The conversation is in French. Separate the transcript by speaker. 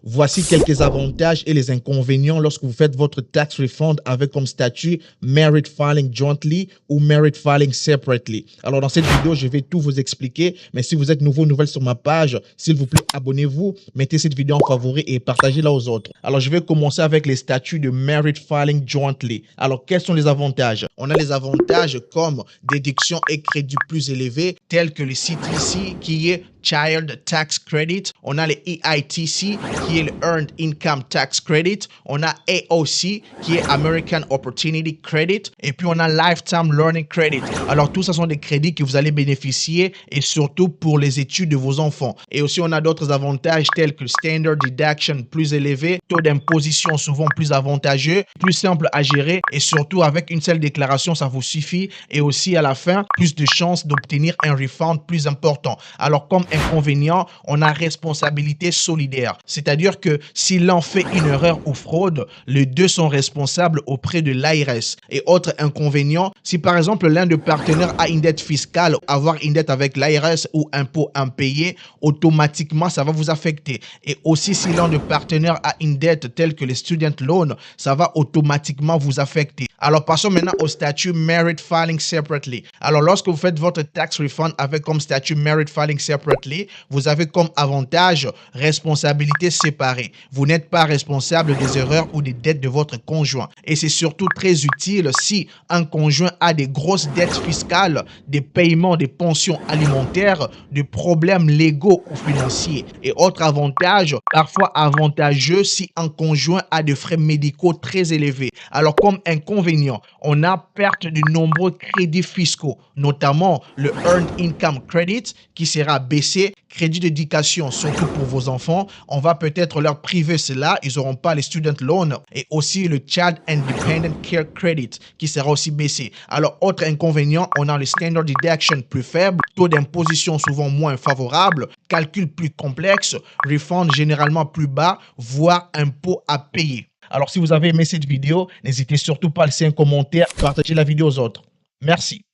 Speaker 1: Voici quelques avantages et les inconvénients lorsque vous faites votre tax refund avec comme statut Merit Filing Jointly ou Merit Filing Separately. Alors, dans cette vidéo, je vais tout vous expliquer, mais si vous êtes nouvelle sur ma page, s'il vous plaît, abonnez-vous, mettez cette vidéo en favori et partagez-la aux autres. Alors, je vais commencer avec les statuts de Merit Filing Jointly. Alors, quels sont les avantages? On a les avantages comme déduction et crédit plus élevés, tels que le CTC qui est Child Tax Credit. On a le EITC qui est le Earned Income Tax Credit. On a AOC qui est American Opportunity Credit. Et puis on a Lifetime Learning Credit. Alors tout ça sont des crédits que vous allez bénéficier et surtout pour les études de vos enfants. Et aussi on a d'autres avantages tels que le Standard Deduction plus élevé, taux d'imposition souvent plus avantageux, plus simple à gérer et surtout avec une seule déclaration ça vous suffit. Et aussi à la fin plus de chances d'obtenir un refund plus important. Alors comme inconvénient, on a responsabilité solidaire. C'est-à-dire que si l'un fait une erreur ou fraude, les deux sont responsables auprès de l'IRS. Et autre inconvénient, si par exemple l'un des partenaires a une dette fiscale, avoir une dette avec l'IRS ou impôt impayé, automatiquement ça va vous affecter. Et aussi si l'un des partenaires a une dette telle que les student loans, ça va automatiquement vous affecter. Alors passons maintenant au statut Merit Filing Separately. Alors lorsque vous faites votre tax refund avec comme statut Merit Filing Separately, vous avez comme avantage responsabilité séparée. Vous n'êtes pas responsable des erreurs ou des dettes de votre conjoint. Et c'est surtout très utile si un conjoint a des grosses dettes fiscales, des paiements des pensions alimentaires, des problèmes légaux ou financiers. Et autre avantage, parfois avantageux si un conjoint a des frais médicaux très élevés. Alors comme inconvénient, on a perte de nombreux crédits fiscaux, notamment le Earned Income Credit qui sera baissé, crédit d'éducation surtout pour vos enfants, on va peut-être leur priver cela, ils n'auront pas les student loans et aussi le Child Independent Care Credit qui sera aussi baissé. Alors autre inconvénient, on a le Standard Deduction plus faible, taux d'imposition souvent moins favorable, calcul plus complexe, refund généralement plus bas, voire impôt à payer. Alors si vous avez aimé cette vidéo, n'hésitez surtout pas à laisser un commentaire, partager la vidéo aux autres. Merci.